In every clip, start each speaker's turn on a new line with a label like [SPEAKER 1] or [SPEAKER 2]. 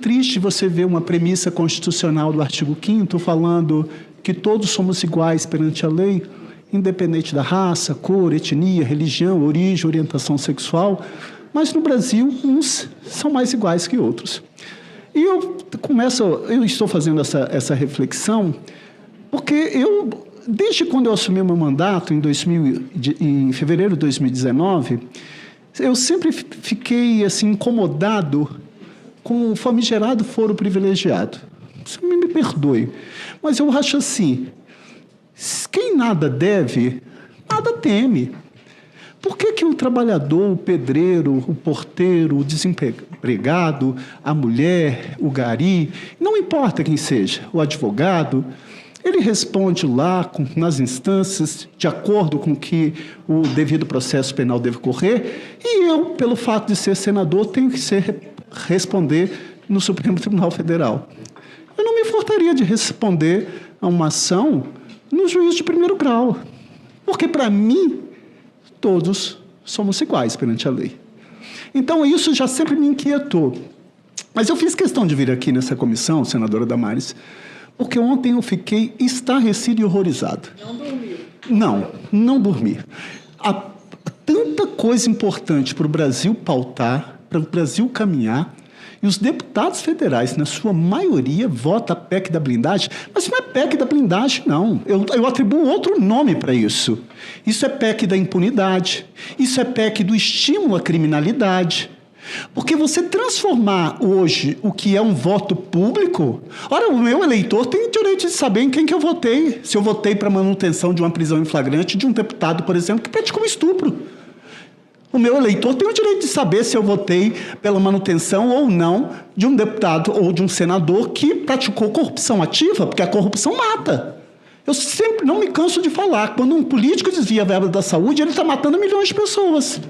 [SPEAKER 1] triste você ver uma premissa constitucional do artigo 5º falando que todos somos iguais perante a lei, independente da raça, cor, etnia, religião, origem, orientação sexual, mas no Brasil uns são mais iguais que outros. E eu estou fazendo essa reflexão porque desde quando eu assumi meu mandato, em fevereiro de 2019, eu sempre fiquei assim, incomodado com o famigerado foro privilegiado. Você me perdoe, mas eu acho assim, quem nada deve, nada teme. Por que o trabalhador, o pedreiro, o porteiro, o desempregado, a mulher, o gari, não importa quem seja, o advogado, ele responde lá nas instâncias, de acordo com que o devido processo penal deve correr, e eu, pelo fato de ser senador, tenho que responder no Supremo Tribunal Federal. Eu não me importaria de responder a uma ação no juízo de primeiro grau, porque, para mim, todos somos iguais perante a lei. Então, isso já sempre me inquietou. Mas eu fiz questão de vir aqui nessa comissão, senadora Damares, porque ontem eu fiquei estarrecido e horrorizado.
[SPEAKER 2] Não dormiu?
[SPEAKER 1] Não dormi. Há tanta coisa importante para o Brasil pautar, para o Brasil caminhar, e os deputados federais, na sua maioria, votam a PEC da blindagem, mas não é PEC da blindagem, não. Eu atribuo outro nome para isso. Isso é PEC da impunidade, isso é PEC do estímulo à criminalidade. Porque você transformar hoje o que é um voto público... Ora, o meu eleitor tem o direito de saber em quem que eu votei. Se eu votei para manutenção de uma prisão em flagrante de um deputado, por exemplo, que praticou um estupro. O meu eleitor tem o direito de saber se eu votei pela manutenção ou não de um deputado ou de um senador que praticou corrupção ativa, porque a corrupção mata. Eu sempre não me canso de falar. Quando um político desvia a verba da saúde, ele está matando milhões de pessoas.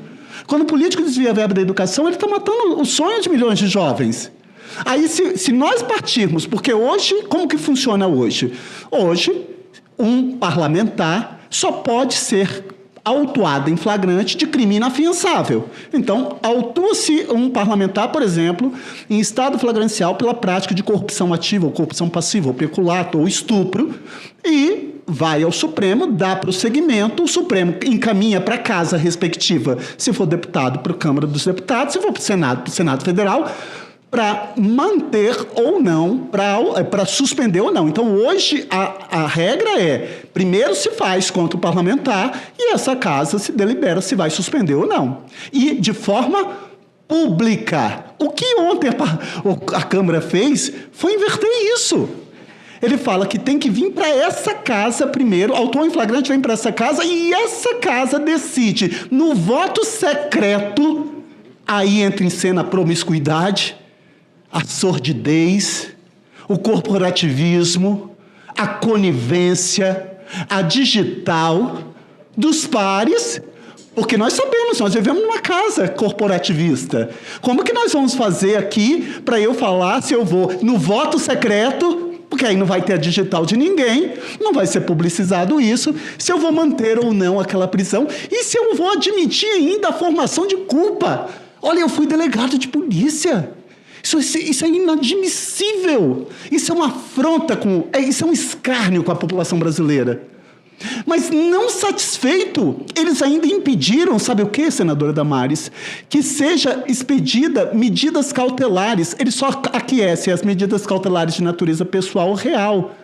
[SPEAKER 1] Quando o político desvia a verba da educação, ele está matando o sonho de milhões de jovens. Aí, se nós partirmos, porque hoje, como que funciona hoje? Hoje, um parlamentar só pode ser autuado em flagrante de crime inafiançável. Então, autua-se um parlamentar, por exemplo, em estado flagrancial pela prática de corrupção ativa, ou corrupção passiva, ou peculato, ou estupro, e vai ao Supremo, dá prosseguimento, o Supremo encaminha para a casa respectiva, se for deputado, para a Câmara dos Deputados, se for para o Senado Federal, para manter ou não, para suspender ou não. Então, hoje, a regra é, primeiro se faz contra o parlamentar e essa casa se delibera se vai suspender ou não. E de forma pública. O que ontem a Câmara fez foi inverter isso. Ele fala que tem que vir para essa casa primeiro, autor em flagrante vem para essa casa e essa casa decide. No voto secreto, aí entra em cena a promiscuidade, a sordidez, o corporativismo, a conivência, a digital dos pares, porque nós sabemos, nós vivemos numa casa corporativista. Como que nós vamos fazer aqui para eu falar se eu vou no voto secreto, porque aí não vai ter a digital de ninguém, não vai ser publicizado isso, se eu vou manter ou não aquela prisão, e se eu vou admitir ainda a formação de culpa. Olha, eu fui delegado de polícia. Isso é inadmissível. Isso é uma afronta, isso é um escárnio com a população brasileira. Mas, não satisfeito, eles ainda impediram, sabe o que, senadora Damares? Que seja expedida medidas cautelares. Eles só aquecem as medidas cautelares de natureza pessoal real.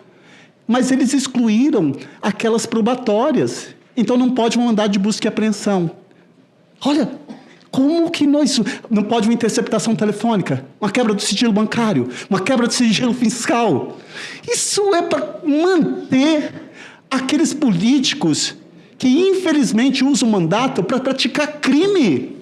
[SPEAKER 1] Mas eles excluíram aquelas probatórias. Então, não pode um mandado de busca e apreensão. Olha, como que nós... Não pode uma interceptação telefônica, uma quebra do sigilo bancário, uma quebra do sigilo fiscal. Isso é para manter aqueles políticos que, infelizmente, usam o mandato para praticar crime.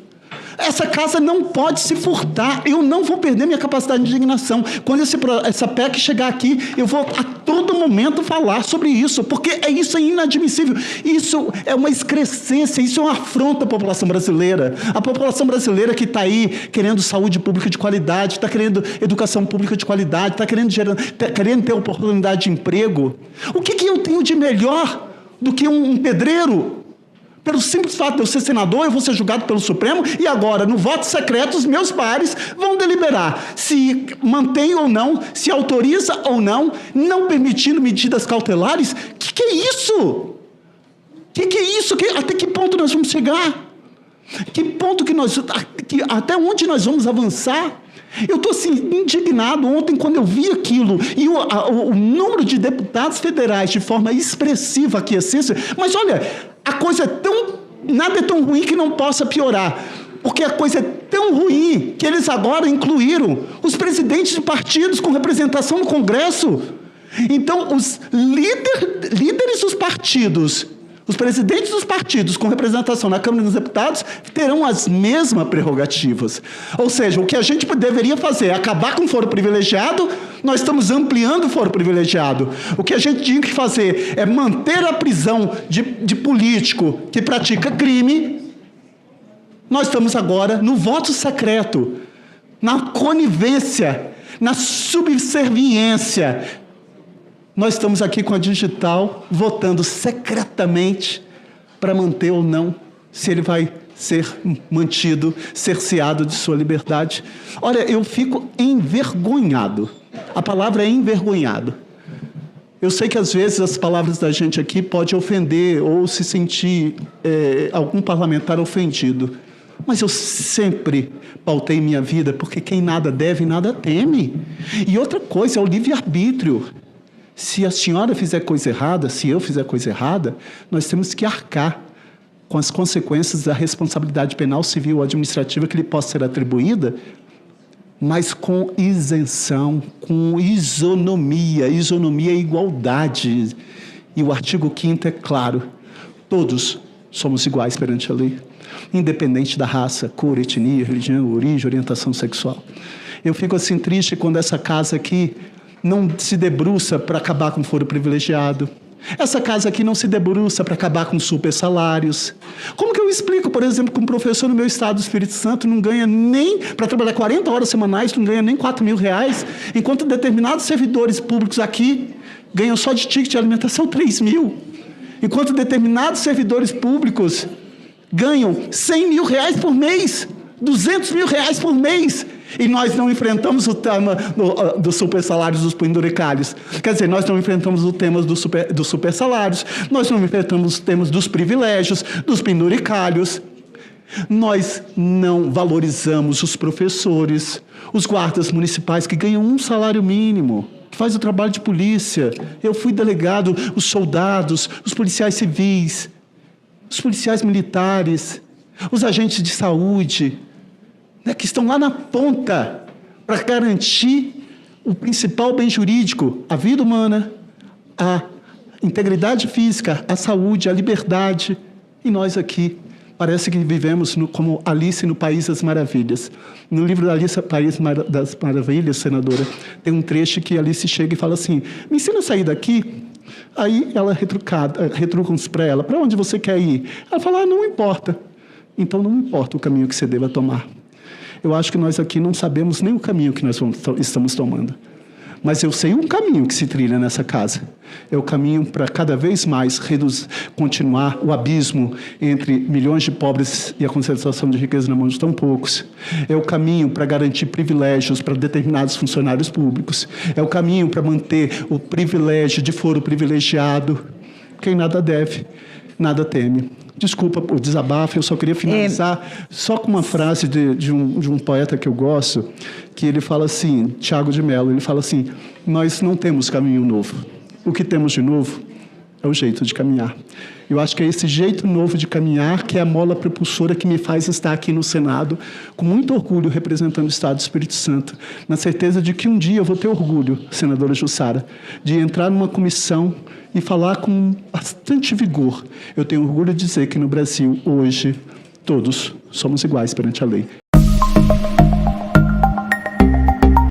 [SPEAKER 1] Essa casa não pode se furtar. Eu não vou perder minha capacidade de indignação. Quando essa PEC chegar aqui, eu vou a todo momento falar sobre isso, porque isso é inadmissível. Isso é uma excrescência, isso é uma afronta à população brasileira. A população brasileira que está aí querendo saúde pública de qualidade, está querendo educação pública de qualidade, está querendo ter oportunidade de emprego. O que eu tenho de melhor do que um pedreiro Pelo simples fato de eu ser senador, eu vou ser julgado pelo Supremo, e agora, no voto secreto, os meus pares vão deliberar se mantém ou não, se autoriza ou não, não permitindo medidas cautelares. Que é isso? Que é isso? Até que ponto nós vamos chegar? Até onde nós vamos avançar? Eu estou assim, indignado ontem quando eu vi aquilo, e o número de deputados federais de forma expressiva aqui, mas olha, a coisa é nada é tão ruim que não possa piorar, porque a coisa é tão ruim que eles agora incluíram os presidentes de partidos com representação no Congresso. Então, os líderes dos partidos, os presidentes dos partidos com representação na Câmara dos Deputados terão as mesmas prerrogativas. Ou seja, o que a gente deveria fazer é acabar com o foro privilegiado, nós estamos ampliando o foro privilegiado. O que a gente tinha que fazer é manter a prisão de político que pratica crime. Nós estamos agora no voto secreto, na conivência, na subserviência. Nós estamos aqui com a digital, votando secretamente para manter ou não, se ele vai ser mantido, cerceado de sua liberdade. Olha, eu fico envergonhado. A palavra é envergonhado. Eu sei que, às vezes, as palavras da gente aqui podem ofender ou se sentir algum parlamentar ofendido. Mas eu sempre pautei minha vida, porque quem nada deve, nada teme. E outra coisa é o livre-arbítrio. Se a senhora fizer coisa errada, se eu fizer coisa errada, nós temos que arcar com as consequências da responsabilidade penal, civil ou administrativa que lhe possa ser atribuída, mas com isenção, com isonomia. Isonomia é igualdade. E o artigo 5º é claro: todos somos iguais perante a lei, independente da raça, cor, etnia, religião, origem, orientação sexual. Eu fico assim triste quando essa casa aqui não se debruça para acabar com o foro privilegiado. Essa casa aqui não se debruça para acabar com super salários. Como que eu explico, por exemplo, que um professor no meu estado do Espírito Santo não ganha nem, para trabalhar 40 horas semanais, não ganha nem R$4.000, enquanto determinados servidores públicos aqui ganham só de ticket de alimentação R$3.000, enquanto determinados servidores públicos ganham R$100.000 por mês, R$200.000 por mês. E nós não enfrentamos o tema dos supersalários dos penduricalhos. Quer dizer, nós não enfrentamos o tema dos supersalários, nós não enfrentamos os temas dos privilégios, dos penduricalhos. Nós não valorizamos os professores, os guardas municipais que ganham um salário mínimo, que faz o trabalho de polícia. Eu fui delegado, os soldados, os policiais civis, os policiais militares, os agentes de saúde, que estão lá na ponta para garantir o principal bem jurídico, a vida humana, a integridade física, a saúde, a liberdade. E nós aqui, parece que vivemos como Alice no País das Maravilhas. No livro da Alice, País das Maravilhas, senadora, tem um trecho que a Alice chega e fala assim: me ensina a sair daqui. Aí ela retruca-se para ela: para onde você quer ir? Ela fala: não importa. Então não importa o caminho que você deva tomar. Eu acho que nós aqui não sabemos nem o caminho que nós estamos tomando. Mas eu sei um caminho que se trilha nessa casa. É o caminho para cada vez mais continuar o abismo entre milhões de pobres e a concentração de riqueza na mão de tão poucos. É o caminho para garantir privilégios para determinados funcionários públicos. É o caminho para manter o privilégio de foro privilegiado. Quem nada deve, nada teme. Desculpa o desabafo, eu só queria finalizar só com uma frase de um poeta que eu gosto, que ele fala assim, Tiago de Mello, ele fala assim: nós não temos caminho novo. O que temos de novo é o jeito de caminhar. Eu acho que é esse jeito novo de caminhar que é a mola propulsora que me faz estar aqui no Senado com muito orgulho representando o Estado do Espírito Santo, na certeza de que um dia eu vou ter orgulho, senadora Jussara, de entrar numa comissão e falar com bastante vigor. Eu tenho orgulho de dizer que no Brasil, hoje, todos somos iguais perante a lei.